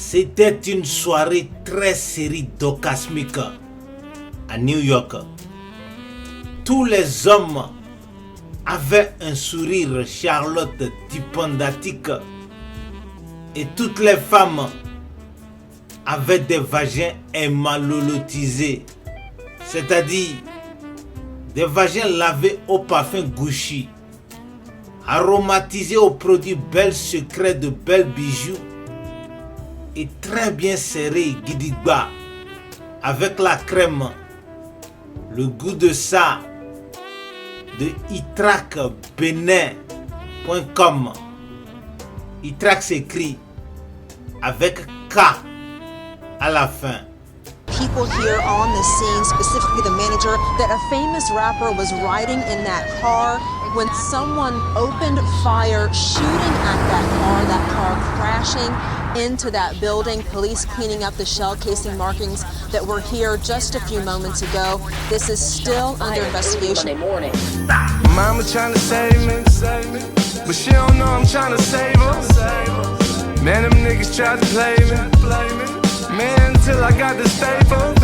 C'était une soirée très série-docasmique à New York. Tous les hommes avaient un sourire Charlotte Tipondatique et toutes les femmes avaient des vagins émalolotisés, c'est-à-dire des vagins lavés au parfum Gucci, aromatisés aux produits Bel Secret de Bel Bijoux et très bien serrés Gidigba avec la crème, le goût de ça de itracbenin.com. Itrac s'écrit avec K à la fin. People here on the scene, specifically the manager, that a famous rapper was riding in that car when someone opened fire, shooting at that car crashing into that building. Police cleaning up the shell casing markings that were here just a few moments ago. This is still under investigation. Mama trying to save me, but she don't know I'm trying to save her. Man, them niggas tried to play me. Man, till I got this paper.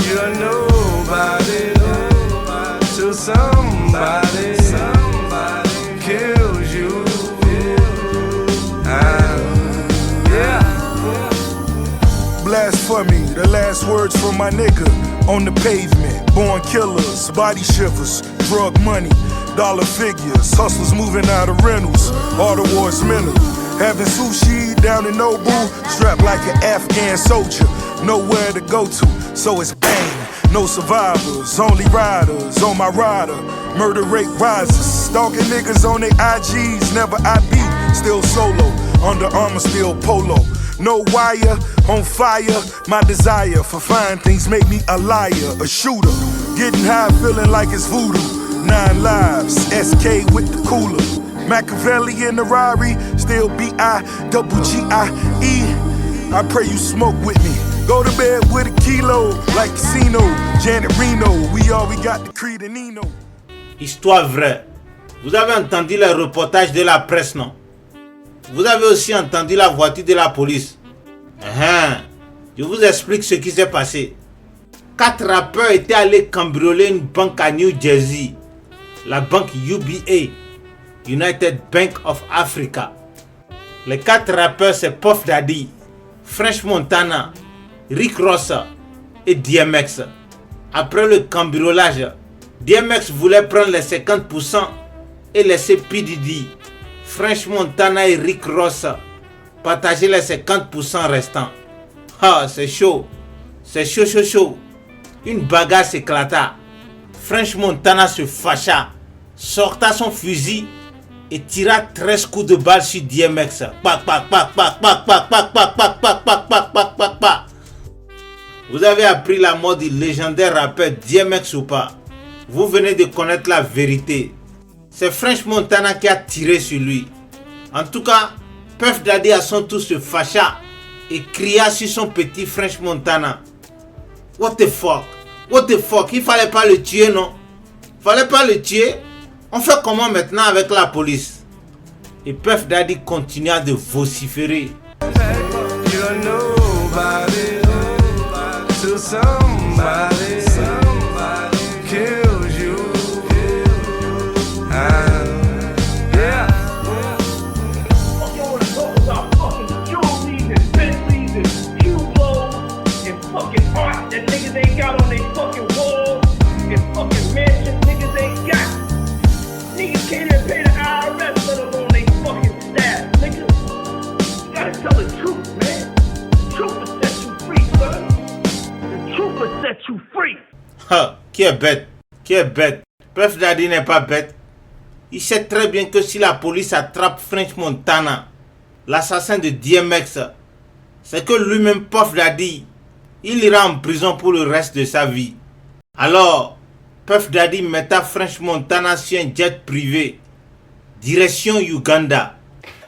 You're nobody till somebody kills you. Yeah. Blasphemy, the last words from my nigga on the pavement. Born killers, body shivers, drug money, dollar figures, hustlers moving out of rentals, all the wars mental. Having sushi down in Nobu, strapped like an Afghan soldier, nowhere to go to, so it's bang. No survivors, only riders on my rider. Murder rate rises, stalking niggas on their IGs, never IB, still solo. Under Armour, still polo. No wire, on fire. My desire for fine things make me a liar, a shooter. Getting high, feeling like it's voodoo. 9 lives, SK with the cooler. Machiavelli in the Rari, still B-I-double-G-I-E. I pray you smoke with me. Go to bed with a kilo, like Casino. Janet Reno, we all we got the Creed and Nino. Histoire vraie. Vous avez entendu les reportages de la presse, non? Vous avez aussi entendu la voiture de la police. Je vous explique ce qui s'est passé. 4 rappeurs étaient allés cambrioler une banque à New Jersey. La banque UBA, United Bank of Africa. Les 4 rappeurs, c'est Puff Daddy, French Montana, Rick Ross et DMX. Après le cambriolage, DMX voulait prendre les 50% et laisser P. Diddy, French Montana et Rick Ross partager les 50% restants. Ah, c'est chaud. C'est chaud. Une bagarre s'éclata. French Montana se fâcha, sorta son fusil et tira 13 coups de balle sur DMX. Vous avez appris la mort du légendaire rappeur DMX ou pas? Vous venez de connaître la vérité. C'est French Montana qui a tiré sur lui. En tout cas, Puff Daddy à son tour se fâcha et cria sur son petit French Montana. What the fuck? Il fallait pas le tuer, non? Fallait pas le tuer? On fait comment maintenant avec la police? Et Puff Daddy continua de vociférer. You're nobody till somebody kills you. Yeah. Fuck you wanna talk about fucking jewelry and Bentleys and Hublot and fucking art that niggas ain't got on their fucking walls and fucking mansions niggas ain't got. Niggas can't even pay the IRS, let alone they fucking staff, nigga. You gotta tell the truth, man. The truth will set you free, son. The truth will set you free. Qui est bête? Puff Daddy n'est pas bête. Il sait très bien que si la police attrape French Montana, l'assassin de DMX, c'est que lui-même Puff Daddy, il ira en prison pour le reste de sa vie. Alors, Puff Daddy metta French Montana sur un jet privé, direction Uganda.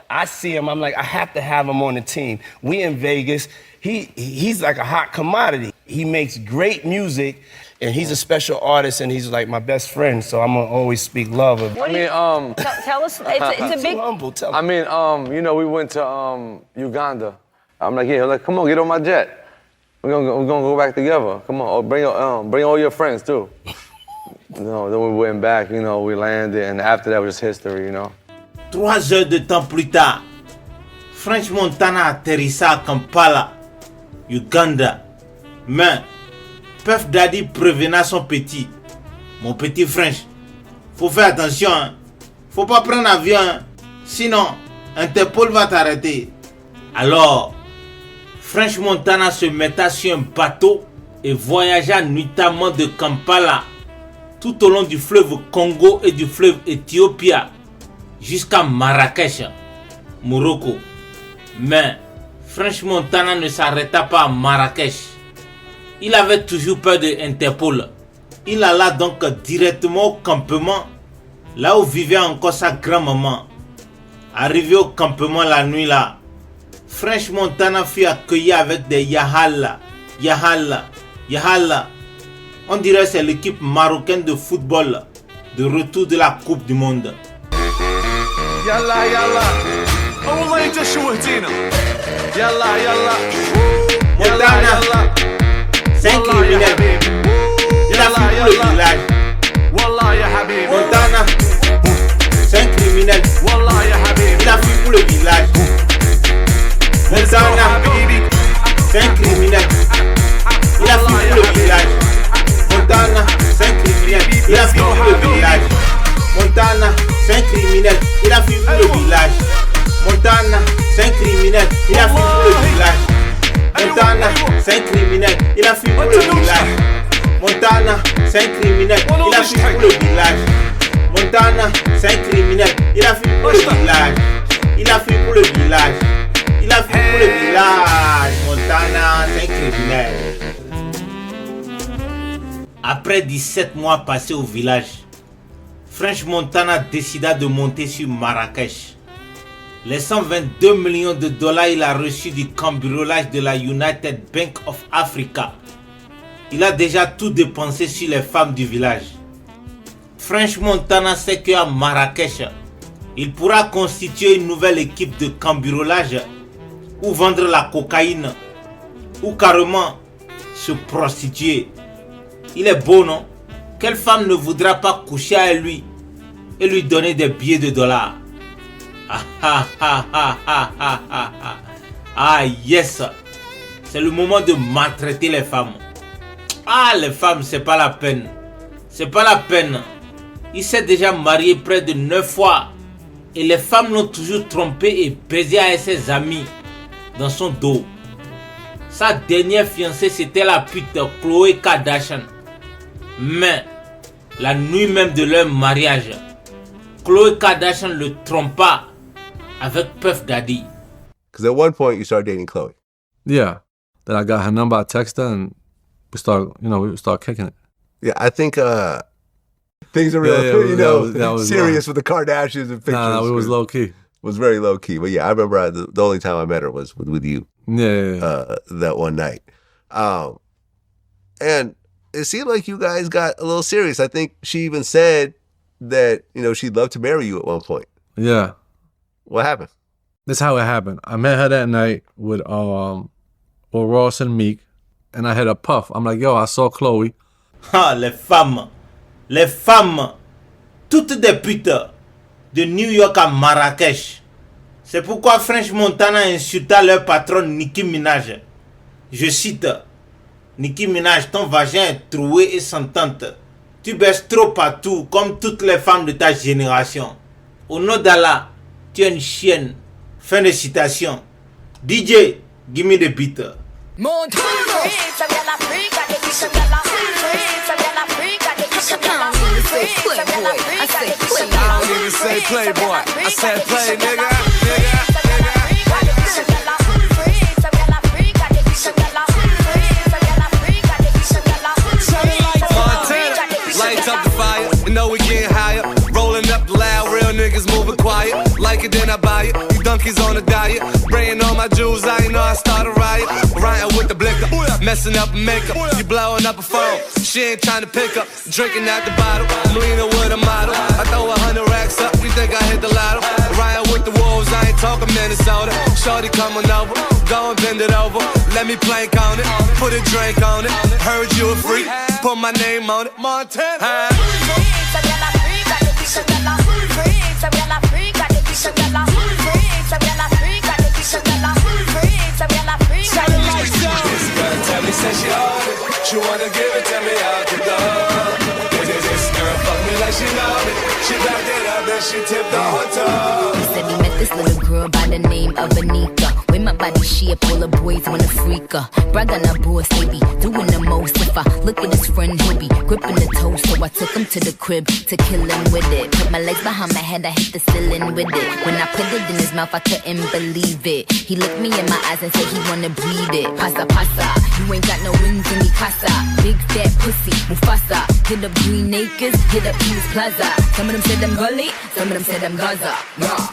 I see him, I'm like, I have to have him on the team. We in Vegas. He's like a hot commodity. He makes great music, and he's a special artist, and he's like my best friend, so I'm gonna always speak love of him. Tell us, it's a big... Humble, tell me. I mean, you know, we went to Uganda, I'm like, yeah, like, come on, get on my jet. We're gonna go back together. Come on, bring all your friends too. Then we went back, we landed, and after that was just history, 3 heures de temps plus tard, French Montana atterrissa à Kampala, Uganda. Mais Puff Daddy prévena son petit, mon petit French, faut faire attention, hein. Faut pas prendre avion, hein. Sinon Interpol va t'arrêter. Alors French Montana se metta sur un bateau et voyagea nuitamment de Kampala tout au long du fleuve Congo et du fleuve Éthiopia jusqu'à Marrakech, Morocco. Mais French Montana ne s'arrêta pas à Marrakech. Il avait toujours peur de Interpol. Il alla donc directement au campement, là où vivait encore sa grand-maman. Arrivé au campement la nuit là, French Montana fut accueilli avec des Yahalla. On dirait que c'est l'équipe marocaine de football de retour de la Coupe du Monde. Yalla, yalla. Oh, والله انت شوهتينا. Yalla, yalla. Montana, c'est un criminel. Il a fui pour le village. Wallah ya habibi. Montana, c'est un criminel. Wallah ya habibi. Il a fui pour le village. Montana, c'est un criminel. Il a fui pour le village. Montana, c'est un criminel. Il a fui pour le village. Montana, c'est un criminel. Il a fui pour le village. Montana, c'est un criminel. Il a fui pour le village. Montana, c'est un criminel. Il a fui pour le village. Montana, c'est un criminel. Il a fui pour le village. Montana, c'est un criminel. Il a fui pour le village. Il a fui pour le village. Il a fui pour le village. Montana, c'est un criminel. Après 17 mois passés au village, French Montana décida de monter sur Marrakech. Les 122 millions de dollars il a reçus du cambriolage de la United Bank of Africa. Il a déjà tout dépensé sur les femmes du village. French Montana sait qu'à Marrakech, il pourra constituer une nouvelle équipe de cambriolage ou vendre la cocaïne ou carrément se prostituer. Il est beau, non? Quelle femme ne voudra pas coucher avec lui et lui donner des billets de dollars? Ah yes, c'est le moment de maltraiter les femmes. Ah, les femmes, c'est pas la peine. C'est pas la peine. Il s'est déjà marié près de 9 fois et les femmes l'ont toujours trompé et baisé avec ses amis dans son dos. Sa dernière fiancée, c'était la pute Khloé Kardashian. Mais la nuit même de leur mariage, Khloé Kardashian le trompa avec Puff Daddy. Because at one point you started dating Khloé. Yeah. Then I got her number, I texted her, and we start kicking it. Yeah, I think things are real, that was serious with the Kardashians and pictures. Nah, it was low key. It was very low key. But yeah, I remember the only time I met her was with you. Yeah. That one night. And it seemed like you guys got a little serious. I think she even said that, she'd love to marry you at one point. Yeah. What happened? That's how it happened. I met her that night with Ross and Meek, and I had a Puff. I'm like, yo, I saw Khloé. Ah, les femmes, toutes des putes de New York à Marrakech. C'est pourquoi French Montana insulta leur patronne Nicki Minaj. Je cite: Nicki Minaj, ton vagin est troué et sentante. Tu baisses trop partout comme toutes les femmes de ta génération. Au nom d'Allah, tu es une chienne. Fin de citation. DJ, give me the beat. Say playboy, I said play, nigga. Lights up the fire, you know we getting higher. Rolling up the loud, real niggas moving quiet. Like it, then I buy it. You donkeys on a diet. Spraying on my jewels, I ain't know I started riot. Rioting with the blicker, messing up makeup. You blowing up a phone, she ain't trying to pick up. Drinking out the bottle, I'm leaning with a model. I throw 100 racks up, you Shorty think I hit the lotto. Riding with the wolves, I ain't talking Minnesota. Shorty coming over, go and bend it over. Let me plank on it, put a drink on it. Heard you a freak, put my name on it. Montana. Tell me, say she on it. She wanna give it to me out the door. This girl fuck me like she know me. She backed it up and she tipped the whole toe. He said he met this little girl by the name of Anika. With my body shape, all the boys wanna freak her. Brag on her boss, they be doing the most. If I look at his friend, he'll be gripping the toast. So I took him to the crib to kill him with it. Put my legs behind my head, I hit the ceiling with it. When I put it in his mouth, I couldn't believe it. He looked me in my eyes and said he wanna breathe it. Pasa, pasa, you ain't got no wings in me casa. Big fat pussy, Mufasa. Hit up Green Acres, hit up East Plaza. Some of them said I'm gully, some of them said I'm Gaza. Raw.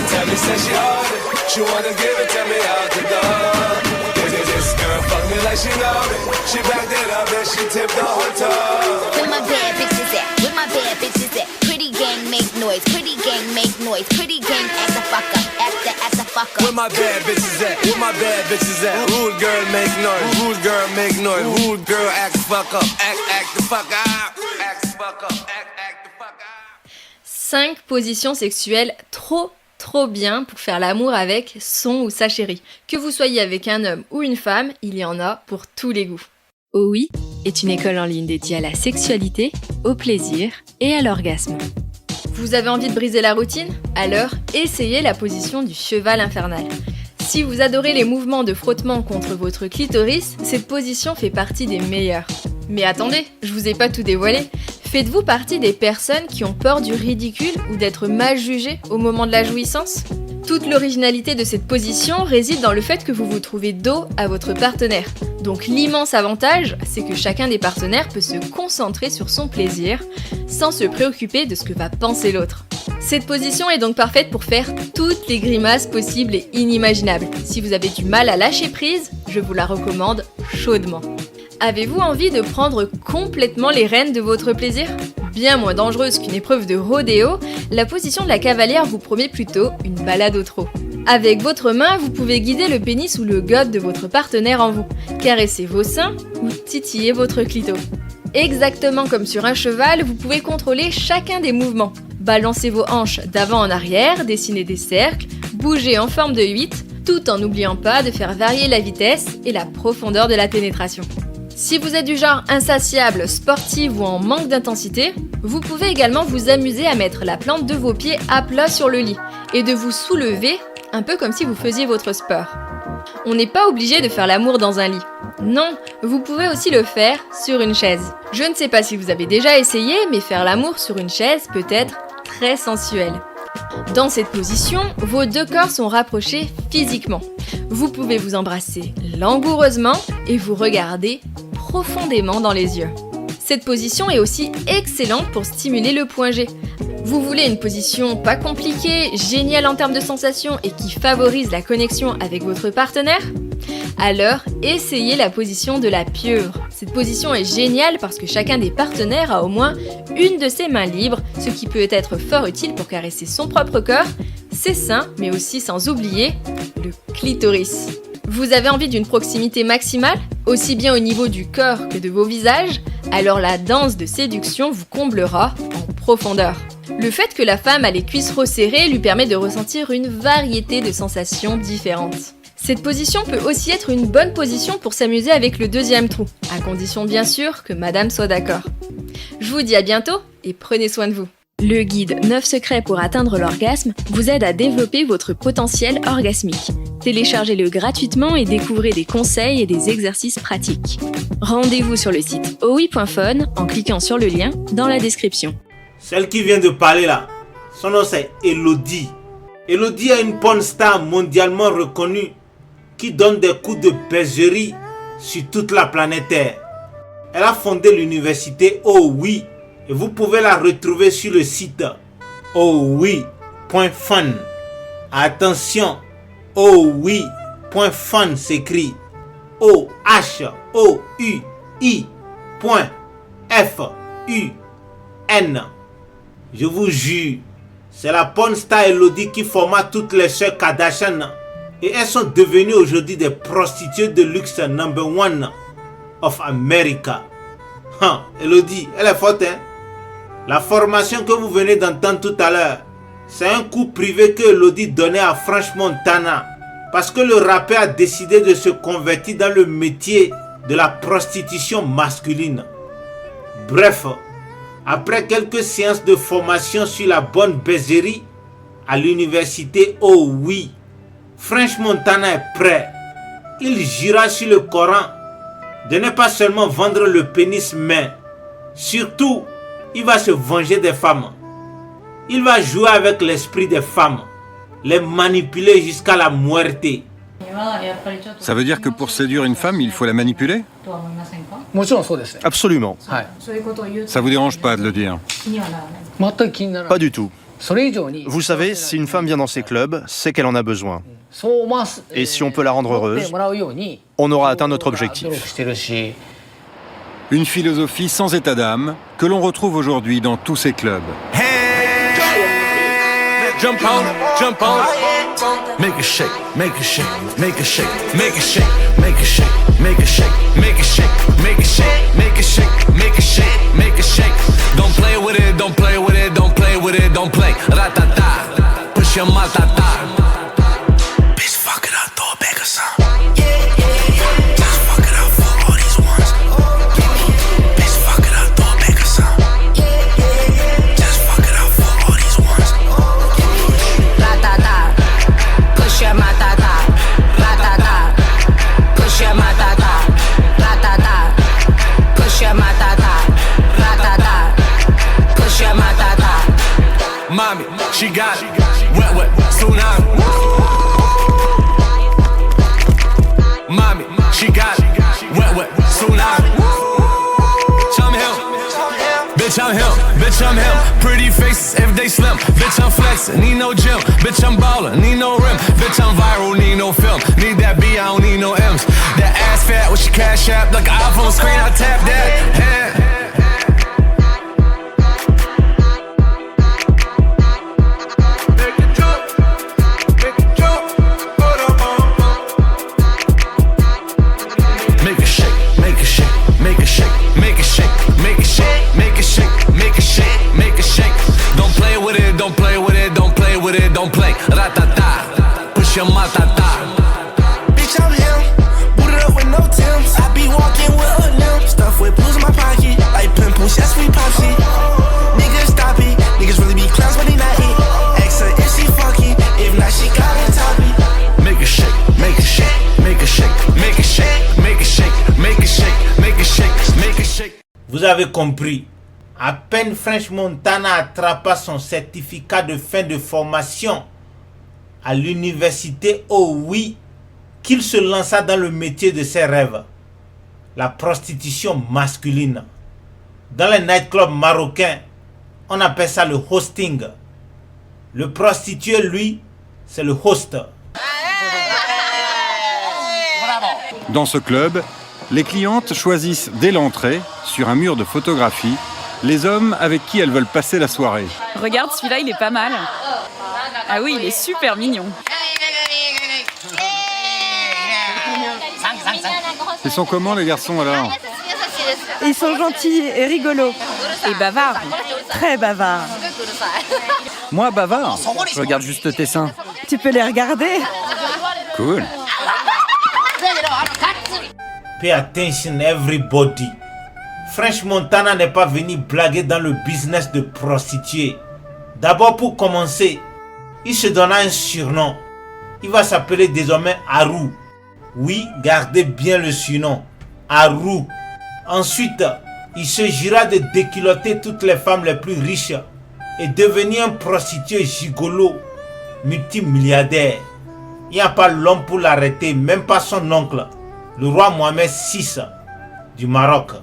Tell me, say she on it. She wanna give it to me out the door. This girl fuck me like she know me. She backed it up and she tipped the whole toe. Where my bad bitches at? Where my bad bitches at? Pretty gang make noise, pretty gang make noise, pretty gang act the fuck up, act the fuck up. Where my bad bitches at? Where my bad bitches at? Rude girl make noise, rude girl make noise, rude girl act the fuck up, act the fuck up, act the fuck up, act the fuck up. 5 positions sexuelles trop bien pour faire l'amour avec son ou sa chérie. Que vous soyez avec un homme ou une femme, il y en a pour tous les goûts. OUI est une école en ligne dédiée à la sexualité, au plaisir et à l'orgasme. Vous avez envie de briser la routine? Alors, essayez la position du cheval infernal. Si vous adorez les mouvements de frottement contre votre clitoris, cette position fait partie des meilleures. Mais attendez, je vous ai pas tout dévoilé. Faites-vous partie des personnes qui ont peur du ridicule ou d'être mal jugées au moment de la jouissance? Toute l'originalité de cette position réside dans le fait que vous vous trouvez dos à votre partenaire. Donc l'immense avantage, c'est que chacun des partenaires peut se concentrer sur son plaisir sans se préoccuper de ce que va penser l'autre. Cette position est donc parfaite pour faire toutes les grimaces possibles et inimaginables. Si vous avez du mal à lâcher prise, je vous la recommande chaudement. Avez-vous envie de prendre complètement les rênes de votre plaisir? Bien moins dangereuse qu'une épreuve de rodéo, la position de la cavalière vous promet plutôt une balade au trot. Avec votre main, vous pouvez guider le pénis ou le god de votre partenaire en vous, caresser vos seins ou titiller votre clito. Exactement comme sur un cheval, vous pouvez contrôler chacun des mouvements. Balancez vos hanches d'avant en arrière, dessinez des cercles, bougez en forme de 8, tout en n'oubliant pas de faire varier la vitesse et la profondeur de la pénétration. Si vous êtes du genre insatiable, sportive ou en manque d'intensité, vous pouvez également vous amuser à mettre la plante de vos pieds à plat sur le lit et de vous soulever, un peu comme si vous faisiez votre sport. On n'est pas obligé de faire l'amour dans un lit. Non, vous pouvez aussi le faire sur une chaise. Je ne sais pas si vous avez déjà essayé, mais faire l'amour sur une chaise peut être très sensuel. Dans cette position, vos deux corps sont rapprochés physiquement. Vous pouvez vous embrasser langoureusement et vous regarder profondément dans les yeux. Cette position est aussi excellente pour stimuler le point G. Vous voulez une position pas compliquée, géniale en termes de sensations et qui favorise la connexion avec votre partenaire? Alors, essayez la position de la pieuvre. Cette position est géniale parce que chacun des partenaires a au moins une de ses mains libres, ce qui peut être fort utile pour caresser son propre corps, ses seins, mais aussi sans oublier le clitoris. Vous avez envie d'une proximité maximale, aussi bien au niveau du corps que de vos visages? Alors la danse de séduction vous comblera en profondeur. Le fait que la femme a les cuisses resserrées lui permet de ressentir une variété de sensations différentes. Cette position peut aussi être une bonne position pour s'amuser avec le deuxième trou, à condition bien sûr que madame soit d'accord. Je vous dis à bientôt et prenez soin de vous. Le guide 9 secrets pour atteindre l'orgasme vous aide à développer votre potentiel orgasmique. Téléchargez-le gratuitement et découvrez des conseils et des exercices pratiques. Rendez-vous sur le site oui.fun en cliquant sur le lien dans la description. Celle qui vient de parler là, son nom c'est Elodie. Elodie est une porn star mondialement reconnue qui donne des coups de baiserie sur toute la planète Terre. Elle a fondé l'université OUI et vous pouvez la retrouver sur le site oui.fun. Attention, OUI, .fun s'écrit OHOUI.FUN. Je vous jure, c'est la porn star Elodie qui forma toutes les sœurs Kardashian et elles sont devenues aujourd'hui des prostituées de luxe number one of America. Elodie, elle est forte, hein? La formation que vous venez d'entendre tout à l'heure, c'est un cours privé que Elodie donnait à French Montana parce que le rappeur a décidé de se convertir dans le métier de la prostitution masculine. Bref, après quelques séances de formation sur la bonne baiserie à l'université OUI, French Montana est prêt. Il jura sur le Coran de ne pas seulement vendre le pénis, mais surtout, il va se venger des femmes. Il va jouer avec l'esprit des femmes, les manipuler jusqu'à la muerte. Ça veut dire que pour séduire une femme, il faut la manipuler? Absolument. Ça vous dérange pas de le dire? Pas du tout. Vous savez, si une femme vient dans ces clubs, c'est qu'elle en a besoin. Et si on peut la rendre heureuse, on aura atteint notre objectif. Une philosophie sans état d'âme que l'on retrouve aujourd'hui dans tous ces clubs. Jump on, jump on. Make it shake, make it shake, make it shake, make it shake, make it shake, make it shake, make it shake, make it shake, make it shake, make it shake, make it shake. Don't play with it, don't play with it, don't play with it, don't play. Ratata, push your matata. Bitch, fuck it up, throw it back or something. Just fuck it up for all these ones. Bitch, fuck it up, throw it back or something. Just fuck it up for all these ones. Ratata, push your matata. Ratata, push your matata. Ratata, push your matata. Ratata, push your matata. Mommy, she got it. Wet, wet, tsunami. Mommy, she got it. Wet, wet, tsunami. Bitch, I'm him. Bitch, I'm him. Bitch, I'm him. Pretty faces if they slim. Bitch, I'm flexing. Need no gym. Bitch, I'm ballin'. Need no rim. Bitch, I'm viral. Need no film. Need that B. I don't need no M's. That ass fat with your cash app. Like an iPhone screen. I tap that. Yeah. Don't play, ratata, push your matata. Bitch, I'm him, booted up with no Timbs. I be walking with a limp, stuff with blues in my pocket, like pimples, yes we pop shit. Niggas stop it, niggas really be clowns but they not it. Ask her if she fucking, if not she got on top it. Make it shake, make it shake, make it shake, make it shake, make it shake, make it shake, make it shake, make it shake. Vous avez compris. À peine French Montana attrapa son certificat de fin de formation à l'université OUI qu'il se lança dans le métier de ses rêves, la prostitution masculine. Dans les nightclubs marocains, on appelle ça le hosting. Le prostitué, lui, c'est le host. Dans ce club, les clientes choisissent dès l'entrée, sur un mur de photographie, les hommes avec qui elles veulent passer la soirée. Regarde, celui-là, il est pas mal. Ah oui, il est super mignon. Ils sont comment les garçons alors? Ils sont gentils et rigolos. Et bavards. Très bavards. Moi, bavard, je regarde juste tes seins. Tu peux les regarder? Cool. Pay attention everybody. French Montana n'est pas venu blaguer dans le business de prostituée. D'abord pour commencer, il se donna un surnom. Il va s'appeler désormais Haru. Oui, gardez bien le surnom. Haru. Ensuite, il se jura de déculotter toutes les femmes les plus riches et devenir un prostitué gigolo, multimilliardaire. Il n'y a pas l'homme pour l'arrêter, même pas son oncle, le roi Mohamed VI du Maroc.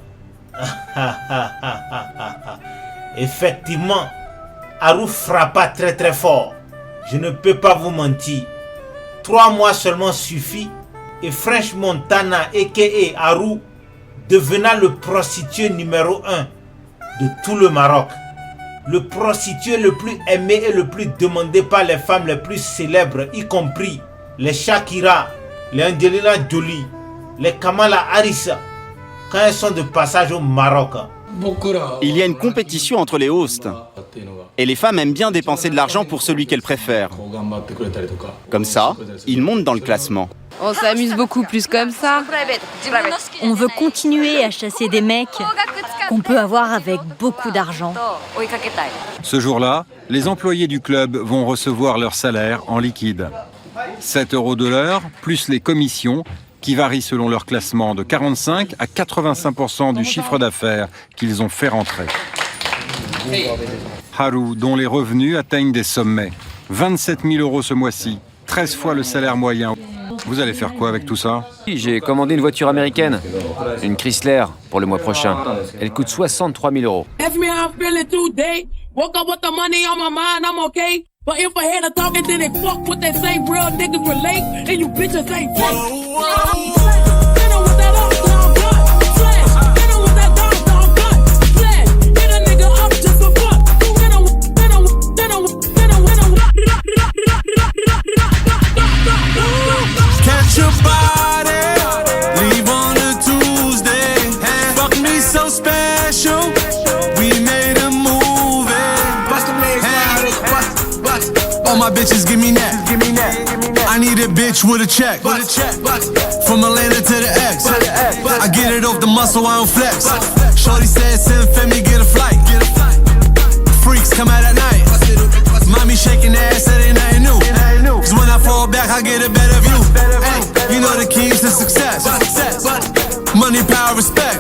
Effectivement, Haru frappa très très fort. Je ne peux pas vous mentir. 3 mois seulement suffit et French Montana a.k.a. Haru devenant le prostitué numéro 1 de tout le Maroc. Le prostitué le plus aimé et le plus demandé par les femmes les plus célèbres, y compris les Shakira, les Angelina Jolie, les Kamala Harris, quand elles sont de passage au Maroc. Il y a une compétition entre les hosts. Et les femmes aiment bien dépenser de l'argent pour celui qu'elles préfèrent. Comme ça, ils montent dans le classement. On s'amuse beaucoup plus comme ça. On veut continuer à chasser des mecs qu'on peut avoir avec beaucoup d'argent. Ce jour-là, les employés du club vont recevoir leur salaire en liquide. 7 € de l'heure, plus les commissions, qui varient selon leur classement de 45 à 85% du chiffre d'affaires qu'ils ont fait rentrer. Haru, dont les revenus atteignent des sommets. 27 000 € ce mois-ci, 13 fois le salaire moyen. Vous allez faire quoi avec tout ça? J'ai commandé une voiture américaine, une Chrysler, pour le mois prochain. Elle coûte 63 000 €. But if I had a talking, then they fuck what they say. Real niggas relate, and you bitches ain't fake. Hit 'em with that uptown gun, flash. Hit 'em with that downtown gun, flash. Hit a nigga up just for fun. Hit 'em, hit 'em, hit 'em, hit 'em, hit 'em. Catch your body, leave on a Tuesday. Fuck me so special, we made a movie. Bust them legs, all my bitches give me that. I need a bitch with a check. From Atlanta to the X. I get it off the muscle, I don't flex. Shorty said, send Femi, get a flight. Freaks come out at night. Mommy shaking ass, that ain't nothing new. Cause when I fall back, I get a better view. Ay, you know the keys to success. Money, power, respect.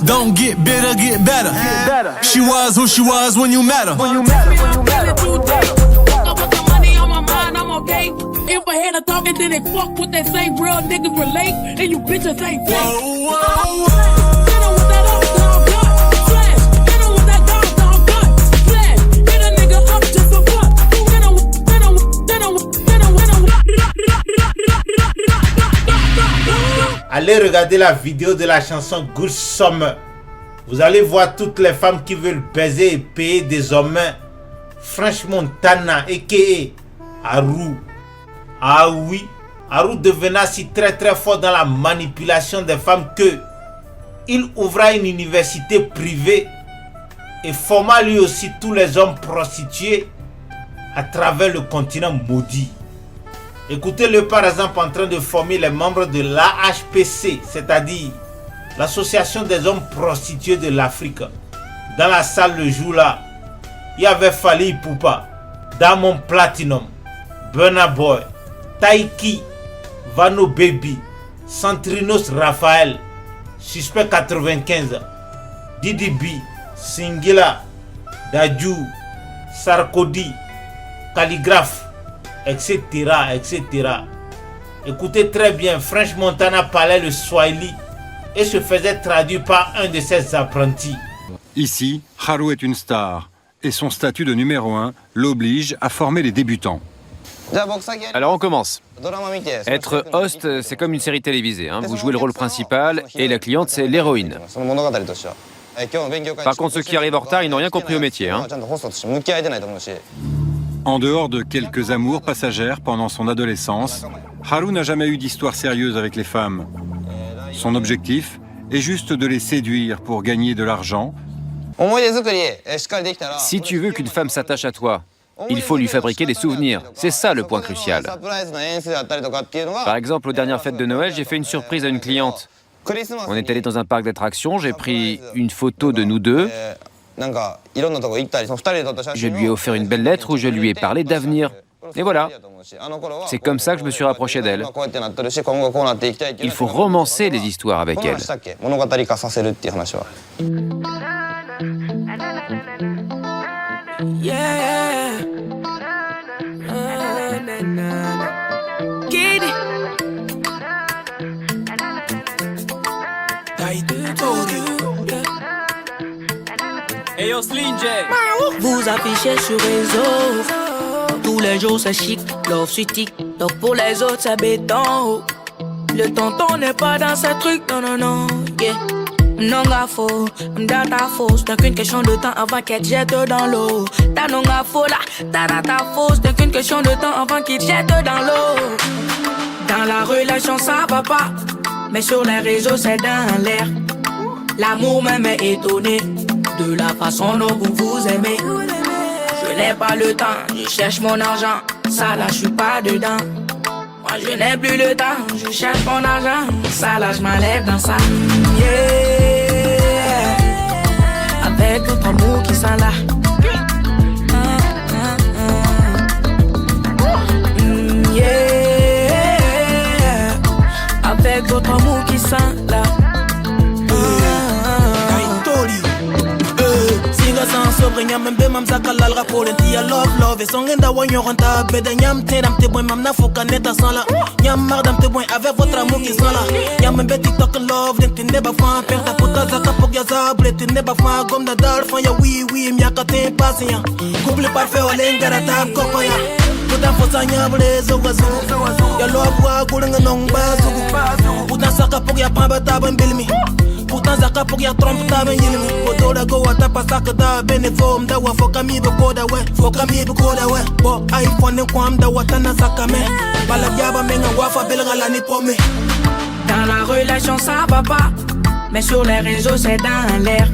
Don't get bitter, get better. She was who she was when you met her. Okay. If I had a talking, then they fuck what they say. Real niggas relate, and you bitches ain't fake. Hit 'em with that uptown gun, flash. Hit 'em with that downtown gun, flash. Hit a nigga up just for fun. Hit 'em, hit 'em, hit 'em, hit 'em, hit 'em. Allez regarder la vidéo de la chanson Good Summer. Vous allez voir toutes les femmes qui veulent baiser et payer des hommes. French Montana a.k.a. Haru. Ah oui, Haru devenant si très fort dans la manipulation des femmes que il ouvra une université privée et forma lui aussi tous les hommes prostitués à travers le continent maudit. Écoutez-le par exemple en train de former les membres de l'AHPC, c'est-à-dire l'association des hommes prostitués de l'Afrique. Dans la salle le jour-là, il y avait Fally Ipupa, Diamond Platinum, Burna Boy, Taiki, Vano Baby, Santrinos Raphaël, Suspect 95, Didi B, Singila, Dadju, Sarkodie, Calligraphe, etc., etc. Écoutez très bien, French Montana parlait le Swahili et se faisait traduire par un de ses apprentis. Ici, Haru est une star et son statut de numéro 1 l'oblige à former les débutants. Alors on commence. Être host, c'est comme une série télévisée. Hein. Vous jouez le rôle principal et la cliente, c'est l'héroïne. Par contre, ceux qui arrivent en retard, ils n'ont rien compris au métier. Hein. En dehors de quelques amours passagères pendant son adolescence, Haru n'a jamais eu d'histoire sérieuse avec les femmes. Son objectif est juste de les séduire pour gagner de l'argent. Si tu veux qu'une femme s'attache à toi, il faut lui fabriquer des souvenirs. C'est ça le point crucial. Par exemple, aux dernières fêtes de Noël, j'ai fait une surprise à une cliente. On est allé dans un parc d'attractions, j'ai pris une photo de nous deux. Je lui ai offert une belle lettre où je lui ai parlé d'avenir. Et voilà. C'est comme ça que je me suis rapproché d'elle. Il faut romancer les histoires avec elle. Yeah. Get it. Hey yo, Slim J. Vous affichez sur réseau. Tous les jours c'est chic, love sur TikTok. Pour les autres c'est béton. Le tonton n'est pas dans ce truc, non, non, non, yeah. Non, gafo, m'data fausse, c'est qu'une question de temps avant qu'elle te jette dans l'eau. Ta non, gafo, là, ta data fausse, c'est qu'une question de temps avant qu'il te jette dans l'eau. Dans la relation, ça va pas, mais sur les réseaux, c'est dans l'air. L'amour même est étonné de la façon dont vous vous aimez. Je n'ai pas le temps, je cherche mon argent, ça là, je suis pas dedans. Moi je n'ai plus le temps, je cherche mon argent, ça là je m'enlève dans ça. Yeah. Avec d'autres amours qui sont là. Yeah. Avec d'autres amours qui sont là. San sobre nyam mbe mam zakala rapol tia love et songenda wanyoranta beda nyam tedam te boy mam na foka neta sans la nyam mardam te boy avec votre amour qui sont là nyam mbe tiktok love den tinde ba fa per ta puta zaka pour ya zable tinde ba fa gom da dar fa ya oui miaka te patient couple parfait olengara tab kokoya puta fosa nyable zogazo ya lo abwa kulenga nong bazu puta saka pour ya pa bata bilmi. Pourtant zaka pour ya trompe ta ben yilmi Kodo da go ata pasaka da benefom da wa foka mi be koda we Bo iPhone kwam da watana zaka me Bala diaba menga wafa belga la ni promet. Dans la relation ça va pas, mais sur les réseaux c'est dans l'air.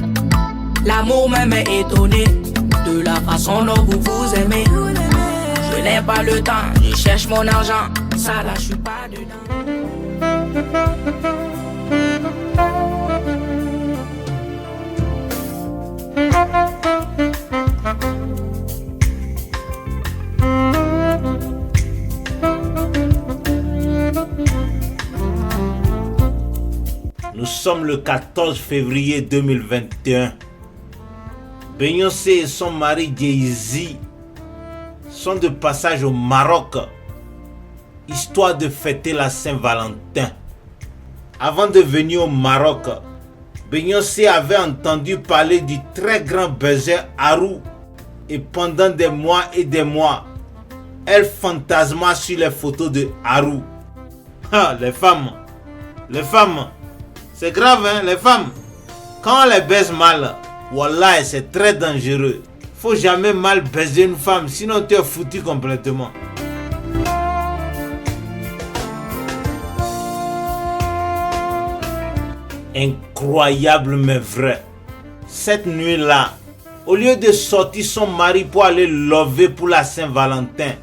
L'amour même est étonné de la façon dont vous vous aimez. Je n'ai pas le temps, je cherche mon argent, ça là je suis pas dedans. Nous sommes le 14 février 2021. Beyoncé et son mari Jay-Z sont de passage au Maroc, histoire de fêter la Saint-Valentin. Avant de venir au Maroc, Beyoncé avait entendu parler du très grand baiser Haru et pendant des mois et des mois, elle fantasma sur les photos de Haru. Ah, les femmes, c'est grave hein, les femmes. Quand on les baise mal, wallah, c'est très dangereux. Faut jamais mal baiser une femme, sinon tu es foutu complètement. Incroyable mais vrai. Cette nuit-là, au lieu de sortir son mari pour aller lover pour la Saint-Valentin,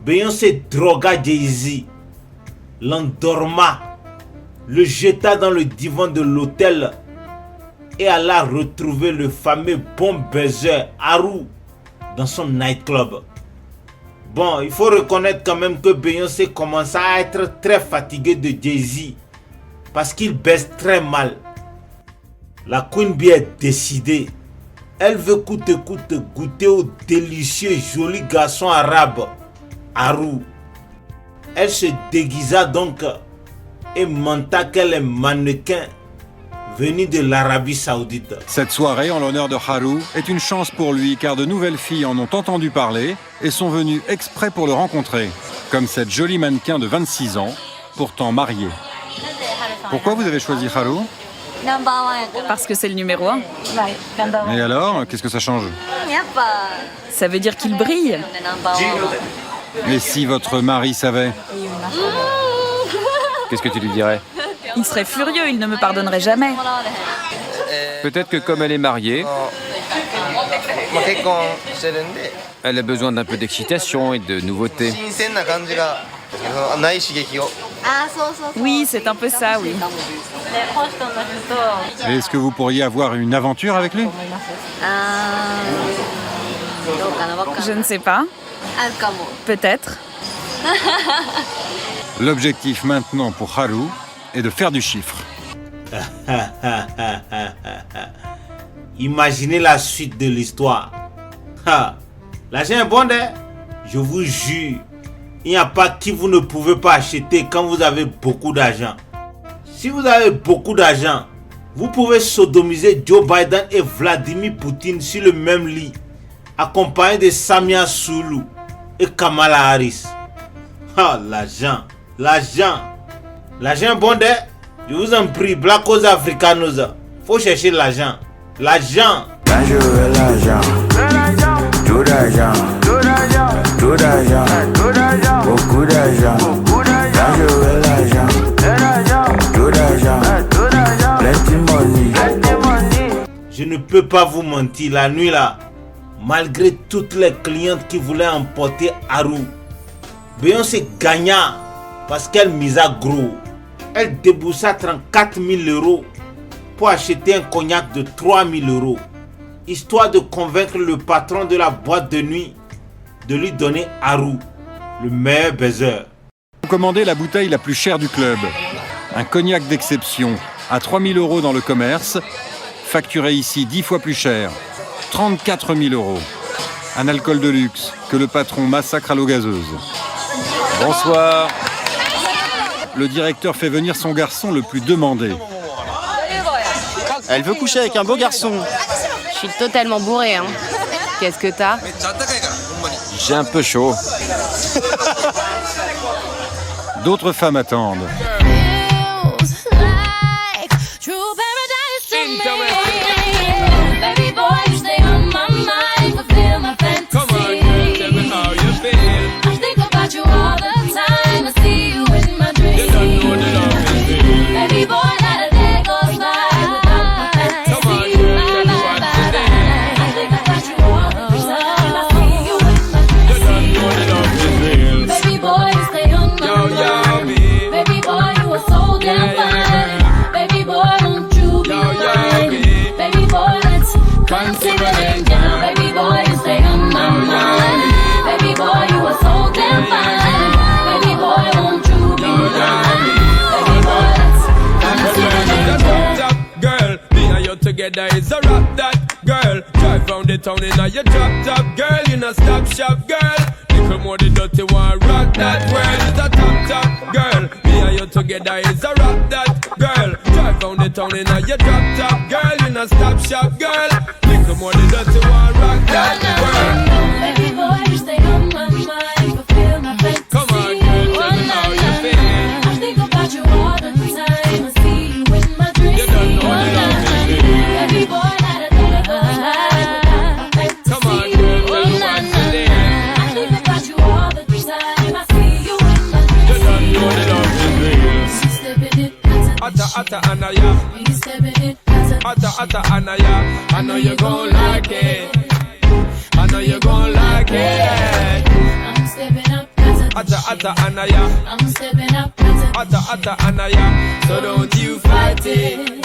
Beyoncé droga Jay-Z, l'endorma, le jeta dans le divan de l'hôtel et alla retrouver le fameux bon baiser Haru dans son nightclub. Bon, il faut reconnaître quand même que Beyoncé commença à être très fatiguée de Jay-Z parce qu'il baisse très mal. La Queen Bee est décidée. Elle veut coûte que coûte goûter au délicieux joli garçon arabe Haru. Elle se déguisa donc et menta qu'elle est mannequin venu de l'Arabie Saoudite. Cette soirée en l'honneur de Haru est une chance pour lui car de nouvelles filles en ont entendu parler et sont venues exprès pour le rencontrer, comme cette jolie mannequin de 26 ans, pourtant mariée. Pourquoi vous avez choisi Haru? Parce que c'est le numéro 1. Et alors, qu'est-ce que ça change? Ça veut dire qu'il brille. Et si votre mari savait? Qu'est-ce que tu lui dirais? Il serait furieux, il ne me pardonnerait jamais. Peut-être que comme elle est mariée, elle a besoin d'un peu d'excitation et de nouveauté. Oui, c'est un peu ça, oui. Et est-ce que vous pourriez avoir une aventure avec lui? Je ne sais pas. Peut-être. L'objectif maintenant pour Haru est de faire du chiffre. Imaginez la suite de l'histoire. L'argent est bon, hein? Je vous jure, il n'y a pas qui vous ne pouvez pas acheter quand vous avez beaucoup d'argent. Si vous avez beaucoup d'argent, vous pouvez sodomiser Joe Biden et Vladimir Poutine sur le même lit, accompagné de Samia Suluhu et Kamala Harris. L'argent. L'argent bondé, je vous en prie, Blackos Africanos. Faut chercher l'argent. L'argent. Quand je veux l'argent, tout d'argent, tout d'argent, beaucoup d'argent. Quand je veux l'argent, tout d'argent, plenty money. Je ne peux pas vous mentir, la nuit là, malgré toutes les clientes qui voulaient emporter Haru, Beyoncé gagna parce qu'elle misa gros. Elle déboursa 34 000 euros pour acheter un cognac de 3 000 euros, histoire de convaincre le patron de la boîte de nuit de lui donner Haru, le meilleur baiser. Commandez la bouteille la plus chère du club. Un cognac d'exception à 3 000 euros dans le commerce, facturé ici 10 fois plus cher, 34 000 euros. Un alcool de luxe que le patron massacre à l'eau gazeuse. Bonsoir. Le directeur fait venir son garçon le plus demandé. Elle veut coucher avec un beau garçon. Je suis totalement bourré, hein. Qu'est-ce que t'as? J'ai un peu chaud. D'autres femmes attendent. Together is a rap that girl. Drive round the town in a your drop top girl. You know stop shop girl. Little more the dirty one rock that world is a top top girl. Me and you together is a rap that girl. Drive round the town in a your drop top girl. You know stop shop girl. Little more the dirty one rock that world. Baby boy, you stay on my mind. Fulfill my fantasy. Come on, girl, tell me how you feel. I think about you all the time. I see you in my dreams. You don't know the love. Baby boy, had a come on, girl, tell me what's in there. I think about you all the time. I see you in my dreams. You don't know the love is real. She's stepping it, Atta Anaya. He's stepping it, Atta Anaya. I know you gon' like it. I know you gon' like it. I'm stepping up, Atta Anaya. I'm stepping up, Atta Anaya. So don't you fight it.